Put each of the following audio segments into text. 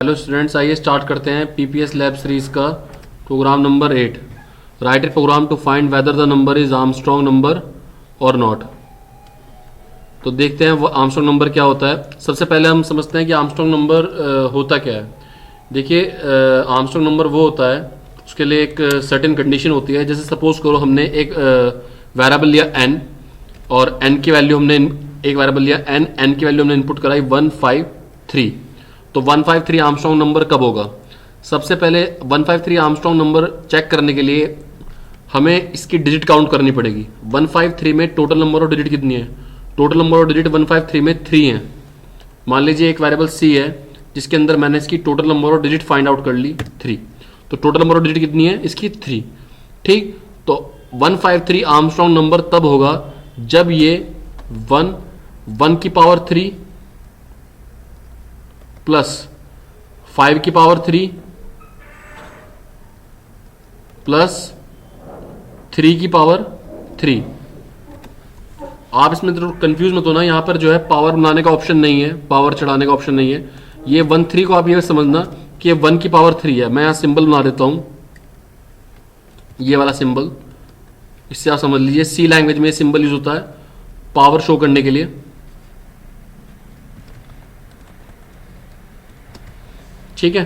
Hello students, आइए start करते हैं पीपीएस लैब सीरीज का program number 8। Write a program to find whether the number is Armstrong number or not. तो देखते हैं वो आर्मस्ट्रॉन्ग नंबर क्या होता है। सबसे पहले हम समझते हैं कि आर्मस्ट्रॉन्ग नंबर होता क्या है। देखिए, आर्मस्ट्रॉन्ग नंबर वो होता है, उसके लिए एक सर्टेन कंडीशन होती है। जैसे सपोज करो हमने एक वेरिएबल लिया n और n की वैल्यू हमने एक वेरिएबल लिया n की वैल्यू हमने इनपुट कराई 153। तो 153 आर्मस्ट्रॉन्ग नंबर कब होगा? सबसे पहले 153 आर्मस्ट्रॉन्ग नंबर चेक करने के लिए हमें इसकी डिजिट काउंट करनी पड़ेगी। 153 में टोटल नंबर ऑफ डिजिट कितनी है? टोटल नंबर ऑफ डिजिट 153 में 3 है। मान लीजिए एक वेरिएबल c है जिसके अंदर मैंने इसकी total number of digit find out कर ली 3। तो टोटल नंबर ऑफ डिजिट कितनी है इसकी? 3। ठीक, तो 153 आर्मस्ट्रॉन्ग नंबर तब होगा जब ये 1 की पावर 3 प्लस 5 की पावर 3 प्लस 3 की पावर 3। आप इसमें तो कंफ्यूज मत होना, यहां पर जो है पावर बनाने का ऑप्शन नहीं है, पावर चढ़ाने का ऑप्शन नहीं है। ये 1 3 को आप ये समझना कि ये 1 की पावर 3 है। मैं यहां सिंबल बना देता हूं, ये वाला सिंबल, इससे आप समझ लीजिए सी लैंग्वेज में सिंबल यूज होता है पावर शो करने के लिए। ठीक है,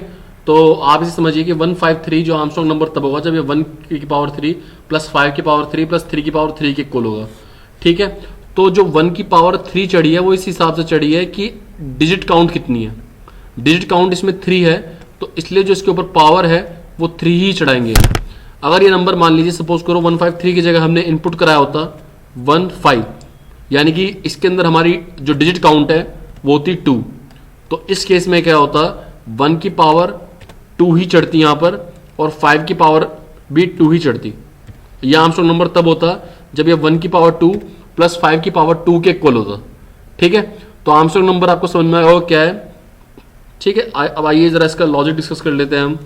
तो आप इसे समझिए कि 153 जो आर्मस्ट्रॉन्ग नंबर तब होगा जब ये 1 की पावर 3 प्लस 5 की पावर 3 प्लस 3 की पावर 3 के इक्वल होगा। ठीक है, तो जो 1 की पावर 3 चढ़ी है वो इस हिसाब से चढ़ी है कि डिजिट काउंट कितनी है। डिजिट काउंट इसमें 3 है, तो इसलिए जो इसके ऊपर पावर है वो 3 ही चढ़ाएंगे। अगर ये नंबर मान लीजिए सपोज करो 153 की जगह हमने इनपुट कराया होता 15, यानी कि इसके अंदर हमारी जो डिजिट काउंट है वो होती 2। तो इस केस में क्या होता, 1 की पावर 2 ही चढ़ती यहां पर और 5 की पावर भी 2 ही चढ़ती। यह आर्मस्ट्रॉन्ग नंबर तब होता जब ये 1 की पावर 2 प्लस 5 की पावर 2 के इक्वल होता। ठीक है, तो आर्मस्ट्रॉन्ग नंबर आपको समझ में आएगा क्या है। ठीक है, अब आइए जरा इसका लॉजिक डिस्कस कर लेते हैं हम।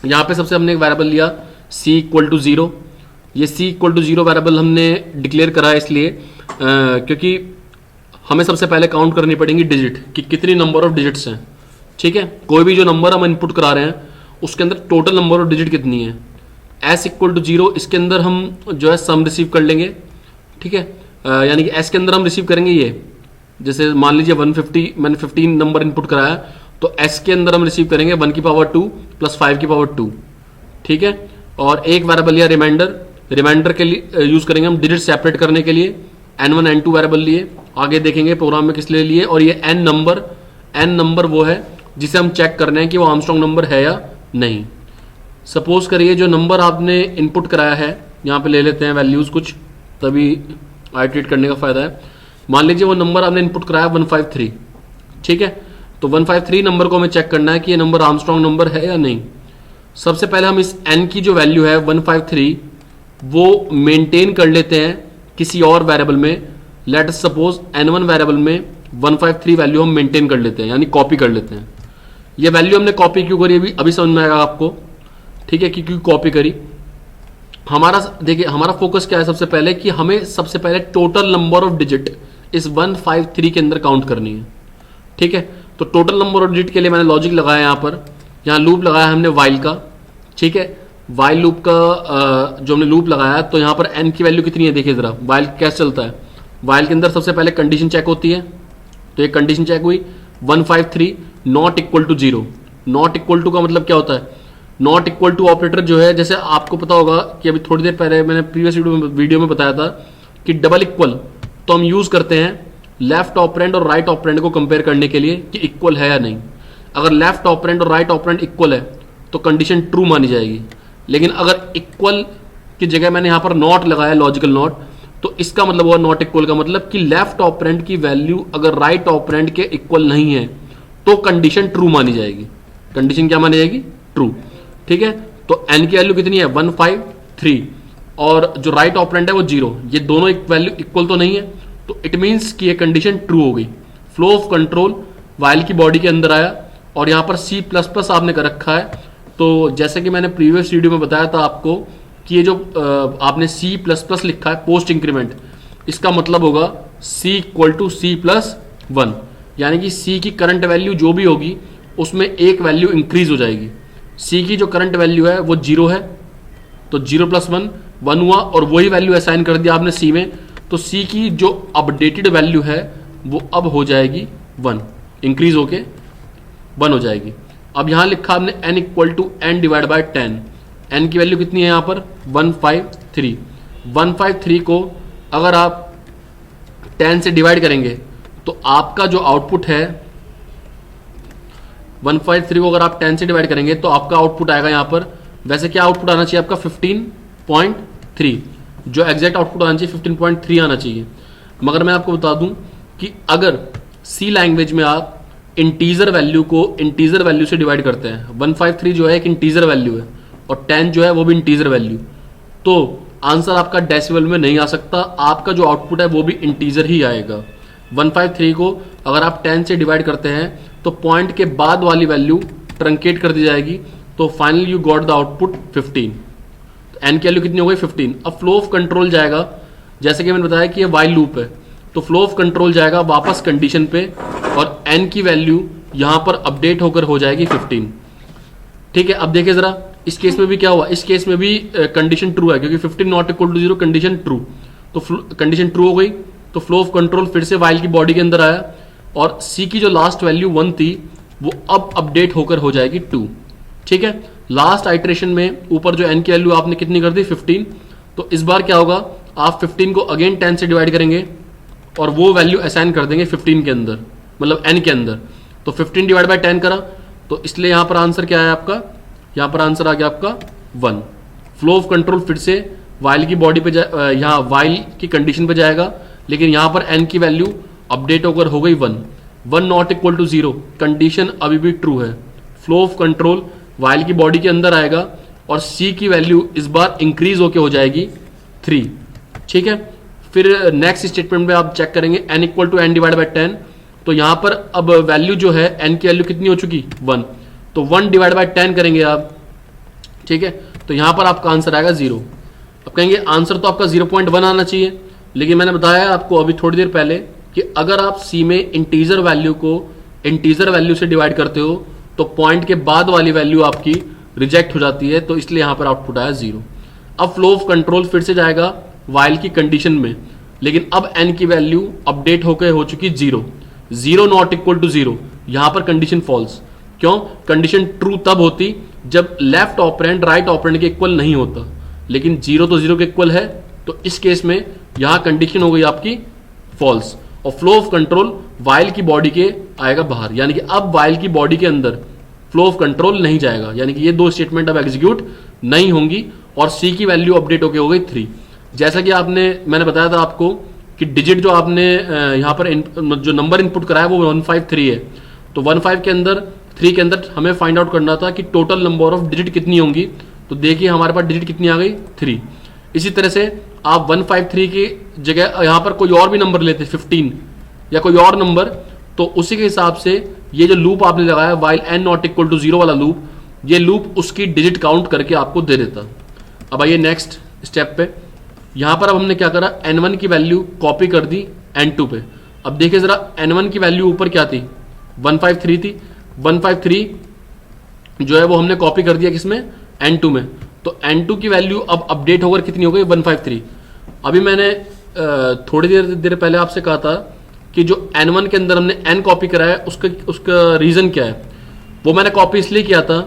यहां पे सबसे हमने एक वेरिएबल लिया c = 0। ये c = 0 वेरिएबल हमने डिक्लेयर करा है इसलिए क्योंकि हमें सबसे पहले काउंट करनी पड़ेंगी डिजिट कि कितनी नंबर ऑफ डिजिट्स हैं। ठीक है, कोई भी जो नंबर हम इनपुट करा रहे हैं उसके अंदर टोटल नंबर ऑफ डिजिट कितनी है। s = 0 इसके अंदर हम जो है सम रिसीव कर लेंगे। ठीक है, यानी कि s के अंदर हम रिसीव करेंगे ये, जैसे मान लीजिए 150 मैंने 15 नंबर इनपुट कराया तो s के अंदर हम रिसीव करेंगे 1 की पावर 2 प्लस 5 की पावर 2। ठीक है, और एक वेरिएबल लिया रिमाइंडर के लिए यूज करेंगे हम डिजिट सेपरेट करने के लिए। n1 n2 वेरिएबल लिए, आगे देखेंगे प्रोग्राम में किस लिए लिए। और ये n नंबर वो है जिसे हम चेक कर रहे हैं कि वो आर्मस्ट्रॉन्ग नंबर है या नहीं। सपोज करिए जो नंबर आपने इनपुट कराया है, यहाँ पे ले लेते हैं वैल्यूज कुछ, तभी आइट्रेट करने का फायदा है। मान लीजिए वो नंबर आपने इनपुट कराया 153। ठीक है, तो 153 नंबर को हमें चेक करना है कि ये नंबर आर्मस्ट्रॉन्ग नंबर है या नहीं। सबसे पहले हम इस n की जो वैल्यू है 153 वो मेंटेन कर लेते हैं किसी और वेरिएबल में। Let us suppose n1 variable में 153 वैल्यू हम मेंटेन कर लेते हैं, यानी कॉपी कर लेते हैं। ये वैल्यू हमने कॉपी क्यों करी अभी समझ में आएगा आपको। ठीक है, क्यों कॉपी करी। हमारा देखिए हमारा फोकस क्या है, सबसे पहले कि हमें सबसे पहले टोटल नंबर ऑफ डिजिट इस 153 के अंदर काउंट करनी है। ठीक है, तो टोटल नंबर ऑफ डिजिट के लिए मैंने लॉजिक लगाया यहाँ पर, यहाँ लूप लगाया हमने वाइल का। ठीक है, वाइल लूप का जो हमने लूप लगाया तो यहाँ पर n की वैल्यू कितनी है देखिए जरा। वाइल कैसे चलता है, वाइल के अंदर सबसे पहले कंडीशन चेक होती है। तो एक कंडीशन चेक हुई 153 not equal to 0। Not equal to का मतलब क्या होता है, नॉट इक्वल टू ऑपरेटर जो है, जैसे आपको पता होगा कि अभी थोड़ी देर पहले मैंने प्रीवियस वीडियो में बताया था कि डबल इक्वल तो हम यूज करते हैं लेफ्ट ऑपरेंड और राइट ऑपरेंड को कंपेयर करने के लिए कि इक्वल है या नहीं। अगर लेफ्ट ऑपरेंड और राइट ऑपरेंड इक्वल है तो कंडीशन ट्रू मानी जाएगी। लेकिन अगर इक्वल की जगह मैंने यहां पर नॉट लगाया, लॉजिकल नॉट, तो इसका मतलब हुआ नॉट इक्वल का मतलब कि लेफ्ट ऑपरेंड की वैल्यू अगर राइट ऑपरेंड के इक्वल नहीं है तो कंडीशन ट्रू मानी जाएगी। कंडीशन क्या मानी जाएगी? ट्रू। ठीक है, तो n की वैल्यू कितनी है 153 और जो राइट ऑपरेंड है वो 0। ये दोनों वैल्यू इक्वल तो नहीं है, तो इट मीन्स कि ये कंडीशन ट्रू हो गई। फ्लो ऑफ कंट्रोल वाइल की बॉडी के अंदर आया और यहाँ पर C++ आपने कर रखा है। तो जैसे कि मैंने प्रीवियस वीडियो में बताया था आपको कि ये जो आपने C++ लिखा है पोस्ट इंक्रीमेंट, इसका मतलब होगा C = C+1, यानी कि C की करंट वैल्यू जो भी होगी उसमें एक वैल्यू इंक्रीज हो जाएगी। सी की जो करंट वैल्यू है वो 0 है, तो 0 + 1 1 हुआ, और वही वैल्यू असाइन कर दिया आपने सी में, तो सी की जो अपडेटेड वैल्यू है वो अब हो जाएगी 1, इंक्रीज होके 1 हो जाएगी। अब यहां लिखा आपने n = n / 10, n की वैल्यू कितनी है यहाँ पर 153। 153 को अगर आप 10 से डिवाइड करेंगे तो आपका जो आउटपुट है 153 को अगर आप 10 से डिवाइड करेंगे तो आपका आउटपुट आएगा यहाँ पर, वैसे क्या आउटपुट आना चाहिए आपका 15.3, जो एग्जैक्ट आउटपुट आना चाहिए 15.3 आना चाहिए। मगर मैं आपको बता दूं कि अगर सी लैंग्वेज में आप इंटीजर वैल्यू को इंटीजर वैल्यू से डिवाइड करते हैं, 153 जो है एक इंटीजर वैल्यू है और 10 जो है वो भी इंटीजर वैल्यू, तो आंसर आपका डेसिमल में नहीं आ सकता, आपका जो आउटपुट है वो भी इंटीजर ही आएगा। 153 को अगर आप 10 से डिवाइड करते हैं तो पॉइंट के बाद वाली वैल्यू ट्रंकेट कर दी जाएगी, तो finally you got the output 15। तो एन की वैल्यू कितनी हो गई 15। अब फ्लो ऑफ कंट्रोल जाएगा, जैसे कि मैंने बताया कि ये वाइल लूप है, तो फ्लो ऑफ कंट्रोल जाएगा वापस कंडीशन पे और एन की वैल्यू यहां पर अपडेट होकर हो जाएगी 15। ठीक है, अब देखिए जरा इस केस में भी क्या हुआ, इस केस में भी कंडीशन ट्रू है क्योंकि 15 ≠ 0 कंडीशन ट्रू, तो कंडीशन ट्रू हो गई, तो फ्लो ऑफ कंट्रोल फिर से वाइल की बॉडी के अंदर आया और सी की जो लास्ट वैल्यू 1 थी वो अब अपडेट होकर हो जाएगी 2। ठीक है, लास्ट आइट्रेशन में ऊपर जो एन की वैल्यू आपने कितनी कर दी 15, तो इस बार क्या होगा आप 15 को अगेन 10 से डिवाइड करेंगे और वो वैल्यू असाइन कर देंगे 15 के अंदर, मतलब एन के अंदर, तो 15 / 10 करा, तो इसलिए यहां पर आंसर क्या है आपका, यहां पर आंसर आ गया आपका 1। फ्लो ऑफ कंट्रोल फिर से वाइल की बॉडी पे यहाँ वाइल की कंडीशन पे जाएगा, लेकिन यहां पर एन की वैल्यू अपडेट होकर हो गई 1 ≠ 0, कंडीशन अभी भी ट्रू है। फ्लो ऑफ कंट्रोल वाइल की बॉडी के अंदर आएगा और सी की वैल्यू इस बार इंक्रीज होकर हो जाएगी 3। ठीक है, फिर नेक्स्ट स्टेटमेंट में आप चेक करेंगे n = n / 10, तो यहां पर अब वैल्यू जो है n की वैल्यू कितनी हो चुकी 1, तो 1 / 10 करेंगे आप। ठीक है, तो यहां पर आपका आंसर आएगा 0। अब कहेंगे आंसर तो आपका 0.1 आना चाहिए, लेकिन मैंने बताया आपको अभी थोड़ी देर पहले कि अगर आप सी में इंटीजर वैल्यू को इंटीजर वैल्यू से डिवाइड करते हो तो पॉइंट के बाद वाली वैल्यू आपकी रिजेक्ट हो जाती है, तो इसलिए यहां पर आउटपुट आया 0। अब फ्लो ऑफ कंट्रोल फिर से जाएगा वाइल की कंडीशन में, लेकिन अब n की वैल्यू अपडेट होकर हो चुकी 0 ≠ 0, यहां पर कंडीशन फॉल्स। क्यों, कंडीशन ट्रू तब होती जब लेफ्ट ऑपरेंड राइट ऑपरेंड के इक्वल नहीं होता, लेकिन 0 तो 0 के इक्वल है, तो इस केस में यहां कंडीशन हो गई आपकी फॉल्स और फ्लो ऑफ कंट्रोल वाइल की बॉडी के आएगा बाहर, यानी कि अब वाइल की बॉडी के अंदर फ्लो ऑफ कंट्रोल नहीं जाएगा, यानी कि ये दो स्टेटमेंट अब एग्जीक्यूट नहीं होंगी और सी की वैल्यू अपडेट होकर हो गई 3। जैसा कि मैंने बताया था आपको कि डिजिट जो आपने यहाँ पर जो नंबर इनपुट कराया वो 153 है, तो 15 के अंदर 3 के अंदर हमें फाइंड आउट करना था कि टोटल नंबर ऑफ डिजिट कितनी होंगी, तो देखिए हमारे पास डिजिट कितनी आ गई 3। इसी तरह से आप 153 की जगह यहाँ पर कोई और भी नंबर लेते 15 या कोई और नंबर, तो उसी के हिसाब से ये जो लूप आपने लगाया वाइल n ≠ 0 वाला लूप, ये लूप उसकी डिजिट काउंट करके आपको दे देता। अब आइए नेक्स्ट स्टेप पे, यहां पर अब हमने क्या करा n1 की वैल्यू कॉपी कर दी n2 पे। अब देखिए जरा n1 की वैल्यू ऊपर क्या थी 153 थी, 153 जो है वो हमने कॉपी कर दिया किसमें n2 में, तो n2 की वैल्यू अब अपडेट होकर कितनी हो गई 153। अभी मैंने थोड़ी देर पहले आपसे कहा था कि जो n1 के अंदर हमने n कॉपी कराया उसका रीजन क्या है, वो मैंने कॉपी इसलिए किया था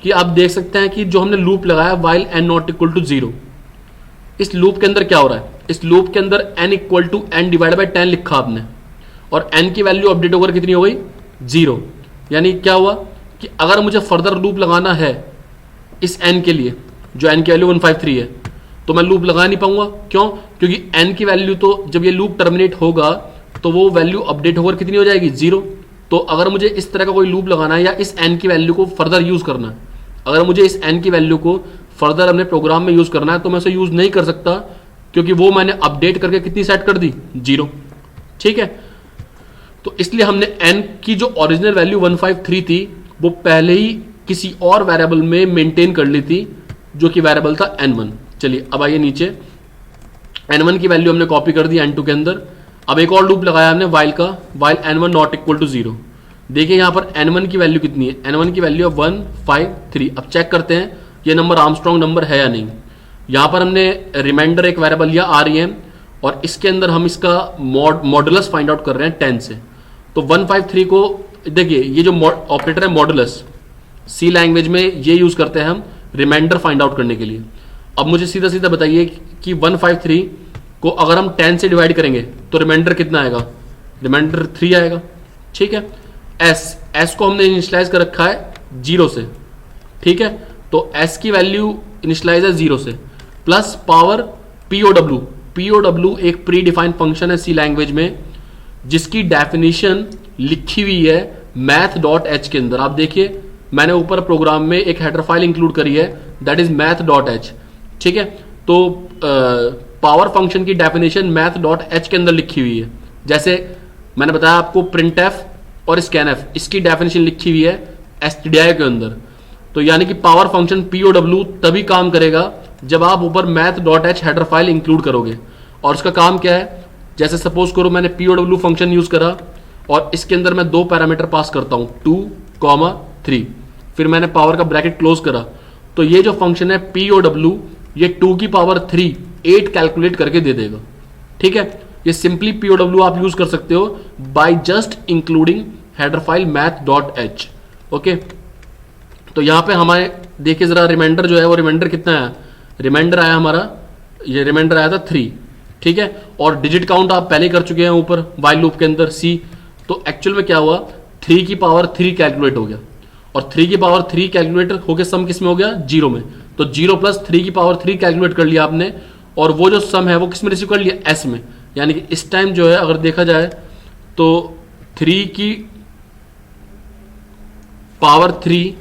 कि आप देख सकते हैं कि जो हमने लूप लगाया वाइल n ≠ 0, इस लूप के अंदर क्या हो रहा है, इस लूप के अंदर n = n / 10 लिखा आपने और n की वैल्यू अपडेट होकर कितनी हो गई 0, यानी क्या हुआ कि अगर मुझे फर्दर लूप लगाना है इस n के लिए जो n की वैल्यू 153 है, तो मैं लूप लगा नहीं पाऊंगा। क्यों, क्योंकि n की वैल्यू तो जब ये लूप टर्मिनेट होगा तो वो वैल्यू अपडेट होकर कितनी हो जाएगी 0। तो अगर मुझे इस तरह का कोई लूप लगाना है या इस n की वैल्यू को फर्दर यूज करना है, अगर मुझे इस n की वैल्यू को फर्दर अपने प्रोग्राम में यूज करना है तो मैं उसे यूज नहीं कर सकता, क्योंकि वो मैंने अपडेट करके कितनी सेट कर दी 0। ठीक है, तो इसलिए हमने n की जो ओरिजिनल वैल्यू 153 थी वो पहले ही किसी और वेरिएबल में मेंटेन कर ली थी, जो कि वेरिएबल था n1। चलिए अब आइए नीचे, n1 की वैल्यू हमने कॉपी कर दी n2 के अंदर। अब एक और लूप लगाया हमने वाइल का, वाइल n1 ≠ 0। देखिए यहाँ पर n1 की वैल्यू कितनी है, n1 की वैल्यू है 153। अब चेक करते हैं ये नंबर आर्मस्ट्रॉन्ग नंबर है या नहीं। यहाँ पर हमने रिमाइंडर एक वेरिएबल लिया REM और इसके अंदर हम इसका मॉडुलस फाइंड आउट कर रहे हैं 10 से। तो 153 को देखिए, ये जो ऑपरेटर है मॉडुलस, सी लैंग्वेज में ये यूज करते हैं हम रिमाइंडर फाइंड आउट करने के लिए। अब मुझे सीधा सीधा बताइए कि 153 को अगर हम 10 से डिवाइड करेंगे तो रिमाइंडर कितना आएगा, रिमाइंडर 3 आएगा। ठीक है, एस को हमने इनिशियलाइज कर रखा है 0 से। ठीक है, तो एस की वैल्यू इनिशियलाइज है 0 से, प्लस पावर पीओडब्ल्यू एक प्री डिफाइंड फंक्शन है सी लैंग्वेज में, जिसकी डेफिनेशन लिखी हुई है math.h के अंदर। आप देखिए मैंने ऊपर प्रोग्राम में एक हेडर फाइल इंक्लूड करी है, दैट इज math.h। ठीक है, तो पावर फंक्शन की डेफिनेशन math.h के अंदर लिखी हुई है। जैसे मैंने बताया आपको printf और scanf, इसकी डेफिनेशन लिखी हुई है stdio के अंदर। तो यानी कि पावर फंक्शन पीओडब्ल्यू तभी काम करेगा जब आप ऊपर math.h हेडर फाइल इंक्लूड करोगे। और उसका काम क्या है, जैसे सपोज करो मैंने पीओडब्ल्यू फंक्शन यूज करा और इसके अंदर मैं 2 पैरामीटर पास करता हूं 2, 3, फिर मैंने पावर का ब्रैकेट क्लोज करा, तो ये जो फंक्शन है पीओडब्ल्यू ये 2 की पावर 3 8 कैलकुलेट करके दे देगा। ठीक है, ये सिंपली पीओडब्ल्यू आप यूज कर सकते हो by just including header file math.h। Okay, तो यहां पे हमारे देखिए जरा रिमाइंडर जो है वो रिमाइंडर कितना है, रिमाइंडर आया हमारा, ये रिमाइंडर आया था 3। ठीक है, और डिजिट काउंट आप पहले कर चुके हैं ऊपर वाइल लूप के अंदर C। तो एक्चुअल में क्या हुआ, 3 की पावर 3 कैलकुलेट हो गया और 3 की पावर 3 कैलकुलेट होकर सम किस में हो गया, 0 में। तो 0 प्लस 3 की पावर 3 कैलकुलेट कर लिया आपने और वो जो सम है वो किस में रिसीव कर लिया, S में। यानी कि इस टाइम जो है अगर देखा जाए तो 3 की पावर 3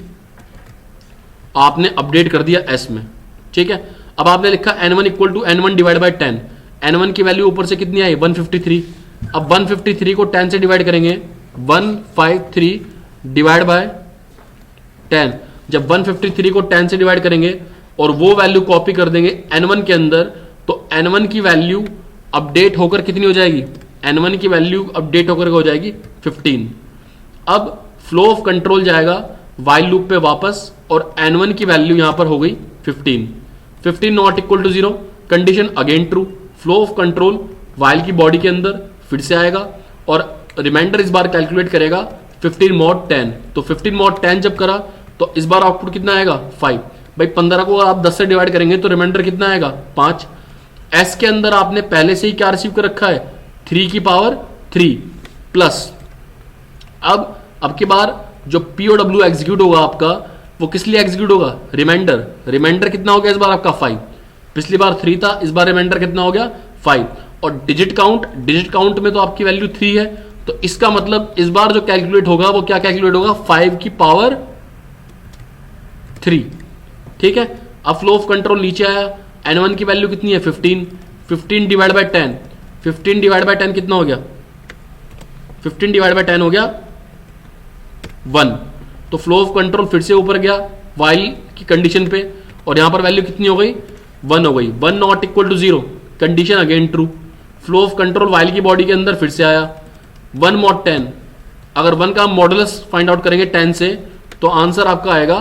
आपने अपडेट कर दिया S में। ठीक है, अब आपने लिखा n1 equal to n1 divide by 10। n1 की वैल्यू ऊपर से कितनी आई, 153। अब 153 को 10 से डिवाइड करेंगे, 153 डिवाइड बाय 10। जब 153 को 10 से डिवाइड करेंगे और वो वैल्यू कॉपी कर देंगे n1 के अंदर, तो n1 की वैल्यू अपडेट होकर कितनी हो जाएगी, n1 की वैल्यू अपडेट होकर हो जाएगी 15। अब फ्लो ऑफ कंट्रोल जाएगा वाइल लूप पे वापस और n1 की वैल्यू यहां पर हो गई 15 not equal to 0, condition again true. Flow of control while की बॉडी के अंदर फिर से आएगा और रिमाइंडर इस बार कैलकुलेट करेगा 15 mod 10। तो 15 mod 10 जब करा तो इस बार आउटपुट कितना आएगा, 5। भाई 15 को आप 10 से डिवाइड करेंगे तो रिमाइंडर कितना आएगा, 5। एस के अंदर आपने पहले से ही क्या रिसीव कर रखा है, 3 की पावर 3 प्लस। अब की बार जो पीओडब्ल्यू एग्जीक्यूट होगा आपका, वो किस लिए एग्जीक्यूट होगा, रिमाइंडर कितना हो गया इस बार आपका 5। पिछली बार 3 था, इस बार रिमाइंडर कितना हो गया 5। और डिजिट काउंट में तो आपकी वैल्यू 3 है, तो इसका मतलब इस बार जो कैलकुलेट होगा वो क्या कैलकुलेट होगा, 5 की पावर 3। ठीक है, अब फ्लो ऑफ कंट्रोल नीचे आया, n1 की वैल्यू कितनी है 15 डिवाइड बाय 10, 15 डिवाइड बाय 10 कितना हो गया, 15 डिवाइड बाय 10 हो गया 1। तो फ्लो ऑफ कंट्रोल फिर से ऊपर गया वाइल की कंडीशन पे और यहां पर वैल्यू कितनी हो गई, 1 हो गई। 1 not equal to 0, condition again true. Flow of control while की बॉडी के अंदर फिर से आया 1 mod 10। अगर 1 का मॉडुलस फाइंड आउट करेंगे 10 से तो आंसर आपका आएगा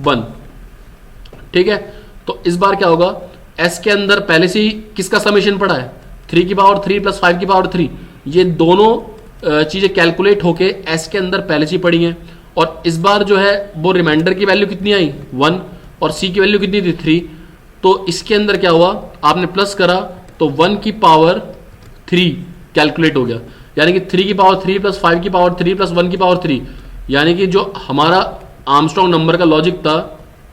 1। ठीक है, तो इस बार क्या होगा, एस के अंदर पहले से ही किसका समेशन पड़ा है, 3 की पावर 3 प्लस 5 की पावर 3। ये दोनों चीजें कैलकुलेट होके एस के अंदर पहले से ही पड़ी हैं। और इस बार जो है वो रिमाइंडर की वैल्यू कितनी आई 1 और सी की वैल्यू कितनी थी 3। तो इसके अंदर क्या हुआ, आपने प्लस करा तो 1 की पावर 3 कैलकुलेट हो गया। यानी कि 3 की पावर 3 प्लस 5 की पावर 3 प्लस 1 की पावर 3। यानी कि जो हमारा आर्मस्ट्रॉन्ग नंबर का लॉजिक था,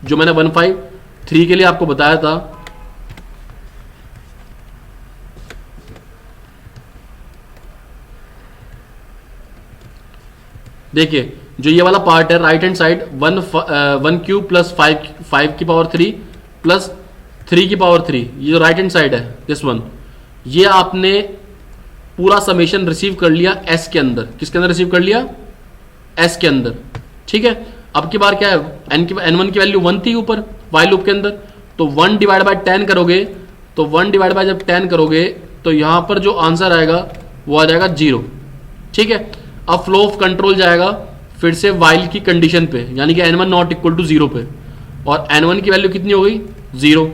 जो मैंने 153 के लिए आपको बताया था, देखिए जो ये वाला पार्ट है right hand side 1 cube plus 5 की पावर 3 प्लस 3 की पावर 3, ये जो राइट हैंड साइड है दिस वन, ये आपने पूरा समेशन रिसीव कर लिया एस के अंदर। किसके अंदर रिसीव कर लिया, एस के अंदर। ठीक है, अब की बार क्या है, n1 की वैल्यू 1 थी ऊपर वाइल लूप के अंदर, तो 1 डिवाइड बाय 10 करोगे, तो 1 डिवाइड बाय जब 10 करोगे तो यहां पर जो आंसर आएगा वो आ जाएगा 0। ठीक है, अब फ्लो ऑफ कंट्रोल जाएगा फिर से वाइल की कंडीशन पे, यानी कि n1 नॉट इक्वल टू 0 पे, और n1 की वैल्यू कितनी हो गई 0,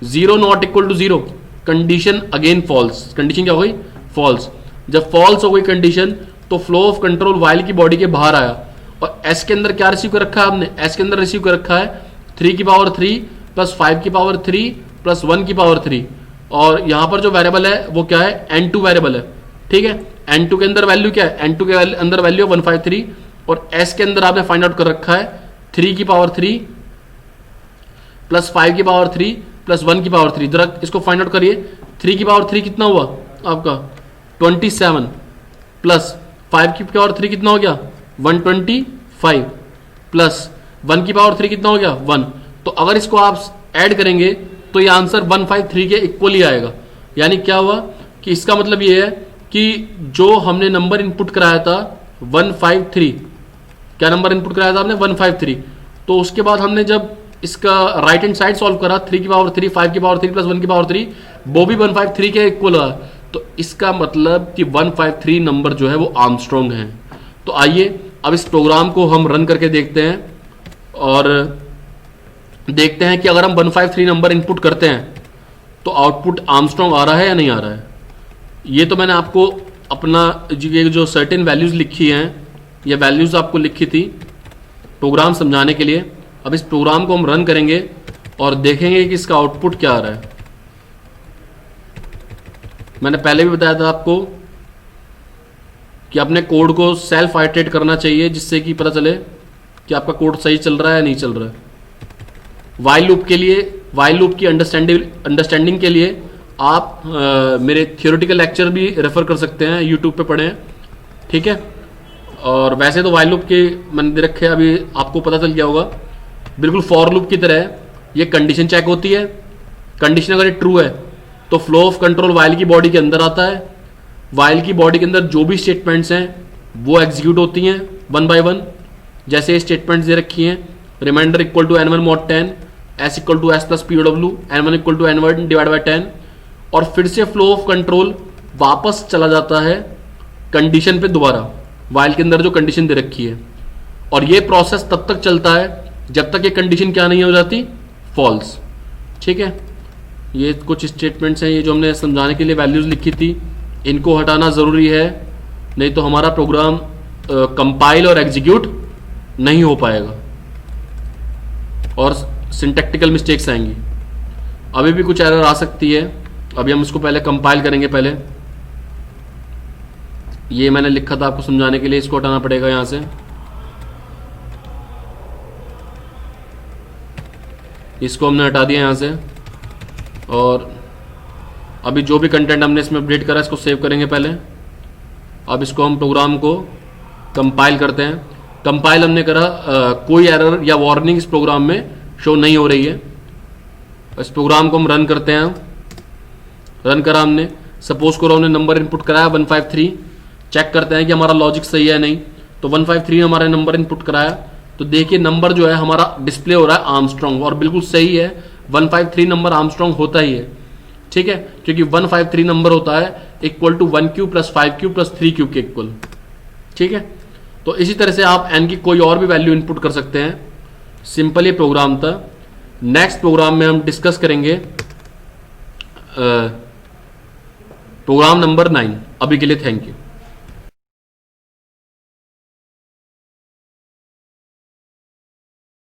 0 not equal to 0, condition again false, condition क्या हो गई फॉल्स। जब फॉल्स हो गई कंडीशन तो फ्लो ऑफ कंट्रोल वाइल की बॉडी के बाहर आया, और s के अंदर क्या रिसीव कर रखा है आपने, s के अंदर रिसीव कर रखा है 3 की पावर 3 प्लस 5 की पावर 3 प्लस 1 की पावर 3, और यहां पर जो वेरिएबल है वो क्या है n2 वेरिएबल है, ठीक है। n2 के अंदर वैल्यू क्या है, n2 के अंदर वैल्यू 153, और s के अंदर आपने फाइंड आउट कर रखा है 3 की पावर 3 प्लस 5 की पावर 3 प्लस 1 की पावर 3। जरा इसको फाइंड आउट करिए, 3 की पावर 3 कितना हुआ आपका 27 प्लस 5 की पावर 3 कितना हो गया 125 प्लस 1 की पावर 3 कितना हो गया 1। तो अगर इसको आप ऐड करेंगे तो ये आंसर 153 के इक्वल ही आएगा। यानी क्या हुआ कि इसका मतलब ये है कि जो हमने नंबर इनपुट कराया था 153, क्या नंबर इनपुट कराया था हमने 153, तो उसके बाद हमने जब इसका राइट हैंड साइड सॉल्व करा 3 की पावर 3 5 की पावर 3 प्लस 1 की पावर 3, वो भी 153 के इक्वल हुआ। तो इसका मतलब कि 153 नंबर जो है वो आर्मस्ट्रॉन्ग है। तो आइए अब इस प्रोग्राम को हम रन करके देखते हैं और देखते हैं कि अगर हम 153 नंबर इनपुट करते हैं तो आउटपुट आर्मस्ट्रॉन्ग आ रहा है या नहीं आ रहा है। ये तो मैंने आपको अपना ये जो सर्टेन वैल्यूज लिखी हैं, ये वैल्यूज आपको लिखी थी प्रोग्राम समझाने के लिए। अब इस प्रोग्राम को हम रन करेंगे और देखेंगे कि इसका आउटपुट क्या आ रहा है। मैंने पहले भी बताया था आपको कि अपने कोड को सेल्फ आइटरेट करना चाहिए, जिससे कि पता चले कि आपका कोड सही चल रहा है या नहीं चल रहा है। वाइल लूप के लिए, वाइल लूप की अंडरस्टैंडिंग के लिए आप मेरे थियोरेटिकल लेक्चर भी रेफर कर सकते हैं, यूट्यूब पे पढ़े हैं, ठीक है। और वैसे तो वाइल लूप के मैंने दे रखे अभी आपको पता चल गया होगा, बिल्कुल फॉर लूप की तरह है। ये कंडीशन चेक होती है, कंडीशन अगर ये ट्रू है तो फ्लो ऑफ कंट्रोल वाइल की बॉडी के अंदर आता है, वाइल की बॉडी के अंदर जो भी स्टेटमेंट्स हैं वो एग्जीक्यूट होती हैं 1 बाय 1। जैसे ये स्टेटमेंट्स दे रखी हैं, remainder equal to n1 mod 10, s equal to s plus pw, n1 equal to n1 divide by 10, और फिर से फ्लो ऑफ कंट्रोल वापस चला जाता है कंडीशन पे दोबारा, वाइल के अंदर जो कंडीशन दे रखी है। और ये प्रोसेस तब तक चलता है जब तक ये कंडीशन क्या नहीं हो जाती फॉल्स, ठीक है। ये कुछ स्टेटमेंट्स हैं, ये जो हमने समझाने के लिए वैल्यूज लिखी थी, इनको हटाना ज़रूरी है, नहीं तो हमारा प्रोग्राम कंपाइल और एग्जीक्यूट नहीं हो पाएगा और सिंटैक्टिकल मिस्टेक्स आएंगी। अभी भी कुछ एरर आ सकती है, अभी हम इसको पहले कंपाइल करेंगे। पहले ये मैंने लिखा था आपको समझाने के लिए, इसको हटाना पड़ेगा यहाँ से, इसको हमने हटा दिया यहाँ से। और अभी जो भी कंटेंट हमने इसमें अपडेट करा इसको सेव करेंगे पहले। अब इसको हम प्रोग्राम को कंपाइल करते हैं। कंपाइल हमने करा, कोई एरर या वार्निंग इस प्रोग्राम में शो नहीं हो रही है। इस प्रोग्राम को हम रन करते हैं। रन करा हमने, सपोज करो हमने नंबर इनपुट कराया 153, चेक करते हैं कि हमारा लॉजिक सही है नहीं। तो 153 हमारा नंबर इनपुट कराया, तो देखिए नंबर जो है हमारा डिस्प्ले हो रहा है आर्मस्ट्रॉन्ग, और बिल्कुल सही है, 153 नंबर आर्मस्ट्रॉन्ग होता ही है, ठीक है, क्योंकि 153 नंबर होता है equal to 1 cube plus 5 cube plus 3 cube के इक्वल, ठीक है। तो इसी तरह से आप n की कोई और भी वैल्यू इनपुट कर सकते हैं। सिंपल ये प्रोग्राम था। नेक्स्ट प्रोग्राम में हम डिस्कस करेंगे प्रोग्राम नंबर 9। अभी के लिए थैंक यू।